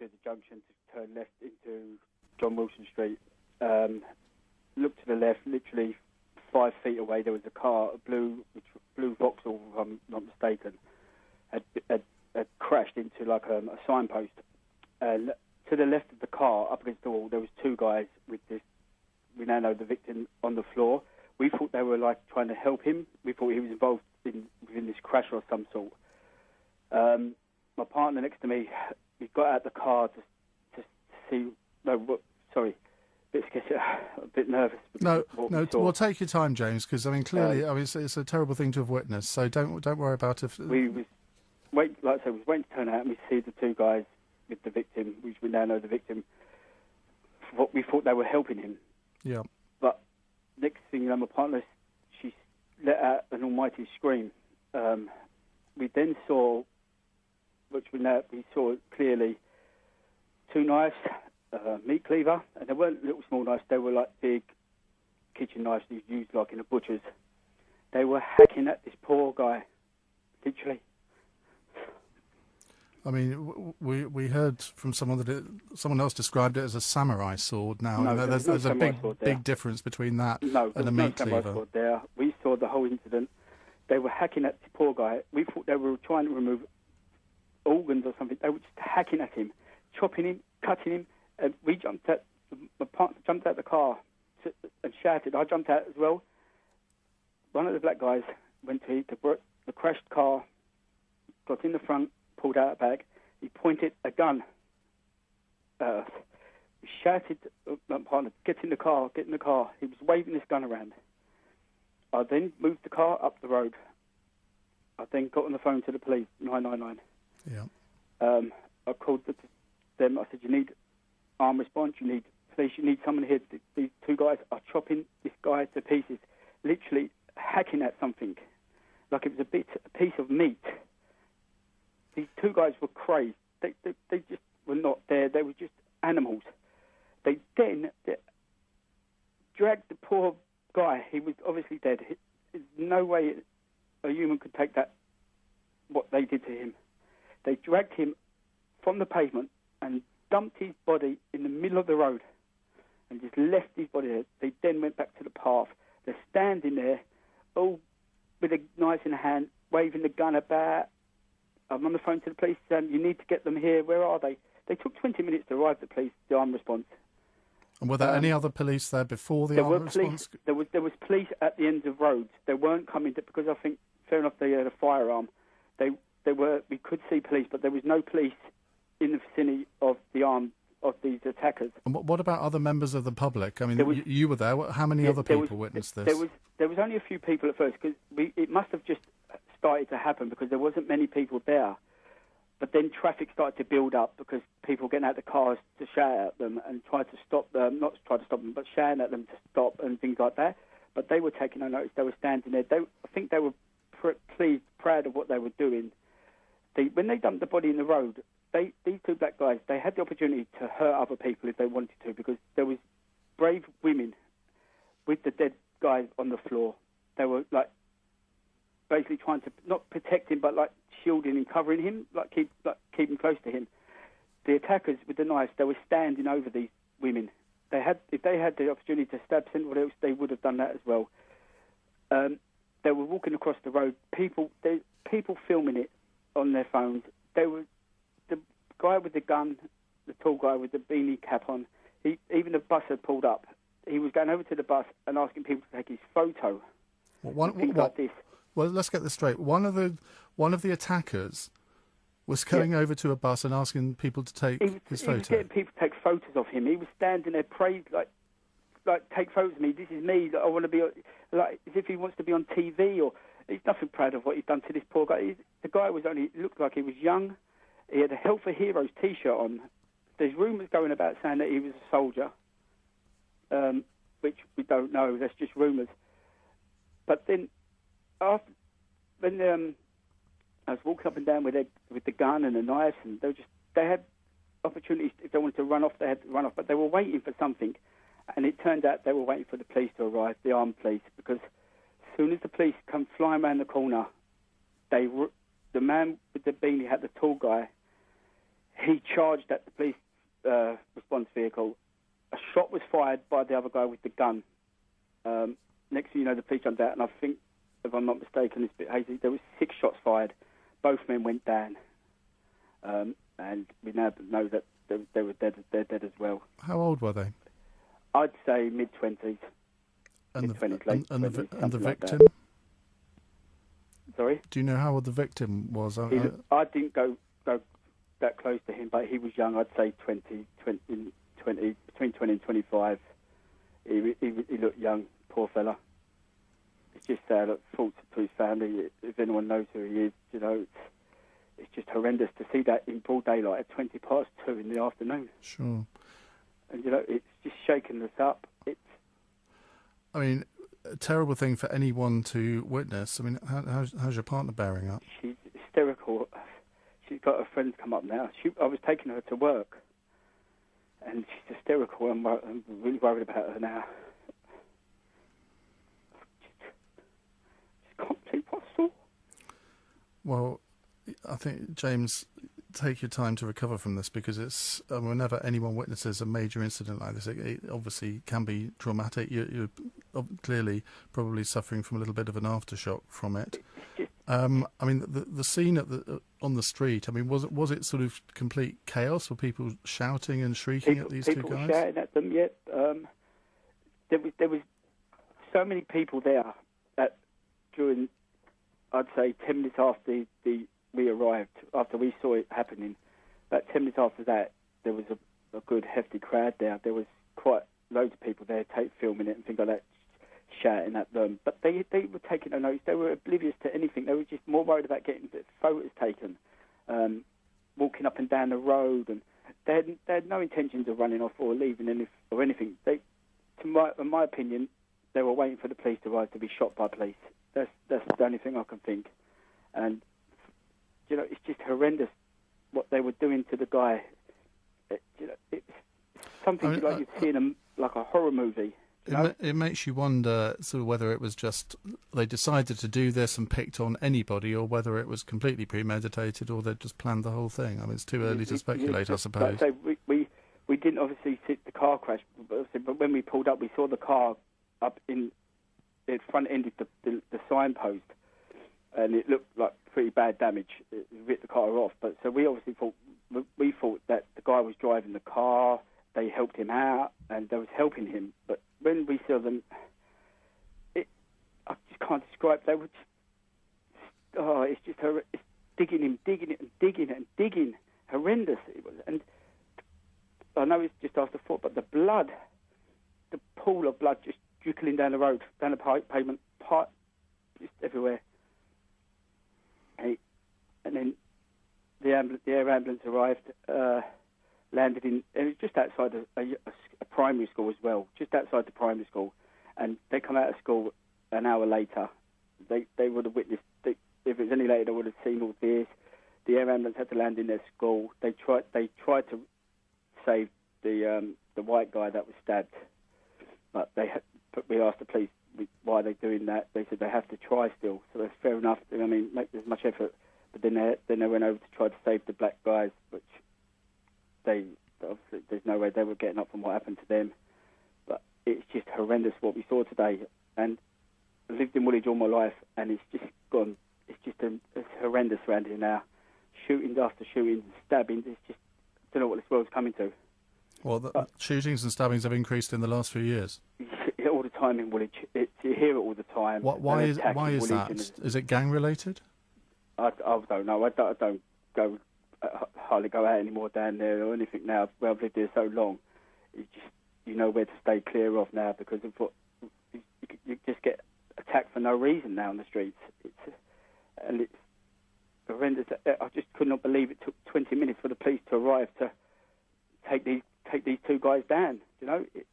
to the junction to turn left into John Wilson Street. Looked to the left, literally 5 feet away, there was a car, a blue Vauxhall, if I'm not mistaken, had crashed into like a signpost. And to the left of the car, up against the wall, there was 2 guys with this, we now know the victim, on the floor. We thought they were like trying to help him. We thought he was involved within this crash of some sort. My partner next to me, we got out the car to see. A bit nervous. No. Well, take your time, James, because I mean, clearly, it's a terrible thing to have witnessed. So don't worry about it. We was waiting to turn out, and we see the 2 guys with the victim, which we now know the victim. We thought they were helping him. Yeah. But next thing you know, my partner, she let out an almighty scream. We then saw, we saw clearly 2 knives, meat cleaver, and they weren't little small knives, they were like big kitchen knives you used like in a butcher's. They were hacking at this poor guy, literally. I mean, we heard from someone someone else described it as a samurai sword. Now, no, there's a big difference between that and a meat cleaver. Sword there. We saw the whole incident. They were hacking at this poor guy. We thought they were trying to remove organs or something. They were just hacking at him, chopping him, cutting him. And my partner jumped out the car and shouted. I jumped out as well. One of the black guys went to the crashed car, got in the front, pulled out a bag. He pointed a gun at us. He shouted to my partner, get in the car. He was waving this gun around. I then moved the car up the road. I then got on the phone to the police, 999. Yeah. I called them. I said, you need armed response, you need police, you need someone here. These 2 guys are chopping this guy to pieces, literally hacking at something like it was a piece of meat. These 2 guys were crazed. They just were not there. They were just animals. They then dragged the poor guy. He was obviously dead. There's no way a human could take that, what they did to him. They dragged him from the pavement and dumped his body in the middle of the road and just left his body there. They then went back to the path. They're standing there, all with a knife in hand, waving the gun about. I'm on the phone to the police saying, you need to get them here. Where are they? They took 20 minutes to arrive, the armed response. And were there any other police there before the armed response? There was police at the ends of roads. They weren't coming to, because I think, fair enough, they had a firearm. We could see police, but there was no police in the vicinity of these attackers. And what about other members of the public? I mean, you were there. How many other people witnessed this? There was only a few people at first, because it must have just started to happen because there wasn't many people there. But then traffic started to build up because people were getting out of the cars to shout at them and try to stop them, not try to stop them, but shouting at them to stop and things like that. But they were taking no notice. They were standing there. I think they were pleased, proud of what they were doing. When they dumped the body in the road, these 2 black guys, they had the opportunity to hurt other people if they wanted to, because there was brave women with the dead guy on the floor. They were like basically trying to not protect him, but like shielding him, covering him, keep him close to him. The attackers with the knives, they were standing over these women. If they had the opportunity to stab someone else, they would have done that as well. They were walking across the road. People filming it on their phones. The guy with the gun, the tall guy with the beanie cap on. Even the bus had pulled up. He was going over to the bus and asking people to take his photo. Things like this. Well, let's get this straight. One of the attackers was going over to a bus and asking people to take his photo. He was getting people to take photos of him. He was standing there, praised, like take photos of me. This is me. I want to be like as if he wants to be on TV. Or he's nothing proud of what he's done to this poor guy. The guy looked like he was young. He had a Health for Heroes T-shirt on. There's rumours going about saying that he was a soldier, which we don't know. That's just rumours. But then, when I was walking up and down with the gun and the knives, and they had opportunities. If they wanted to run off, they had to run off. But they were waiting for something, and it turned out they were waiting for the police to arrive, the armed police, because as soon as the police come flying around the corner, the man with the beanie hat, the tall guy, he charged at the police response vehicle. A shot was fired by the other guy with the gun. Next thing you know, the police jumped out, and I think, if I'm not mistaken, it's a bit hazy, there was 6 shots fired. Both men went down. And we now know that they were dead. They're dead as well. How old were they? I'd say mid-20s. And mid-20s, late 20s, and the victim? Like Sorry? Do you know how old the victim was? I didn't go that close to him, but he was young. I'd say 20, between 20 and 25. He looked young, poor fella. It's just sad. Thoughts to his family. If anyone knows who he is, it's just horrendous to see that in broad daylight at 2:20 in the afternoon. Sure. And it's just shaking us up. I mean, a terrible thing for anyone to witness. I mean, how's your partner bearing up? She's hysterical. She's got her friends come up now. I was taking her to work, and she's hysterical. I'm really worried about her now. Just can't believe what I saw. Well, I think, James, take your time to recover from this, because it's whenever anyone witnesses a major incident like this, it obviously can be traumatic. You're clearly probably suffering from a little bit of an aftershock from it. I mean, the scene on the street. I mean, was it sort of complete chaos? Were people shouting and shrieking at these two guys? People shouting at them. Yet there was so many people there that during, I'd say, 10 minutes after we arrived, after we saw it happening, about 10 minutes after that, there was a good hefty crowd there. There was quite loads of people there filming it and things like that, shouting at them. But they were taking no notice. They were oblivious to anything. They were just more worried about getting photos taken, walking up and down the road, and they had no intentions of running off or leaving or anything. In my opinion, they were waiting for the police to arrive to be shot by police. That's the only thing I can think. And it's just horrendous what they were doing to the guy. It's something you'd see in like a horror movie. It makes you wonder sort of whether it was just they decided to do this and picked on anybody, or whether it was completely premeditated, or they just planned the whole thing. I mean, it's too early to speculate, I suppose. Like I say, we didn't obviously see the car crash, but when we pulled up, we saw the car up in it front-ended the signpost, and it looked like pretty bad damage. It ripped the car off. But so we obviously thought that the guy was driving the car. They helped him out, and they was helping him. But when we saw them, I just can't describe. They were just, it's just it's digging him, digging it, and digging it, and digging. Horrendous it was. And I know it's just after 4, but the pool of blood just trickling down the road, down the pavement, just everywhere. And then the air ambulance arrived, landed in, and it was just outside a primary school as well, just outside the primary school. And they come out of school an hour later. They would have witnessed, if it was any later, they would have seen all this. The air ambulance had to land in their school. They tried to save the white guy that was stabbed, but we asked the police why are they doing that. They said they have to try still, so that's fair enough. I mean, make as much effort. But then they went over to try to save the black guys, which obviously there's no way they were getting up from what happened to them. But it's just horrendous what we saw today. And I lived in Woolwich all my life, and it's just gone. It's just it's horrendous around here now. Shootings after shootings, stabbings. It's just, I don't know what this world's coming to. Well, the shootings and stabbings have increased in the last few years. All the time in Woolwich. You hear it all the time. Why is that? Is it gang related? I don't know. I don't hardly go out anymore down there or anything now. Well, I've lived there so long. You know where to stay clear of now, because of what you just get attacked for no reason now on the streets. It's horrendous. I just could not believe it took 20 minutes for the police to arrive to take these two guys down.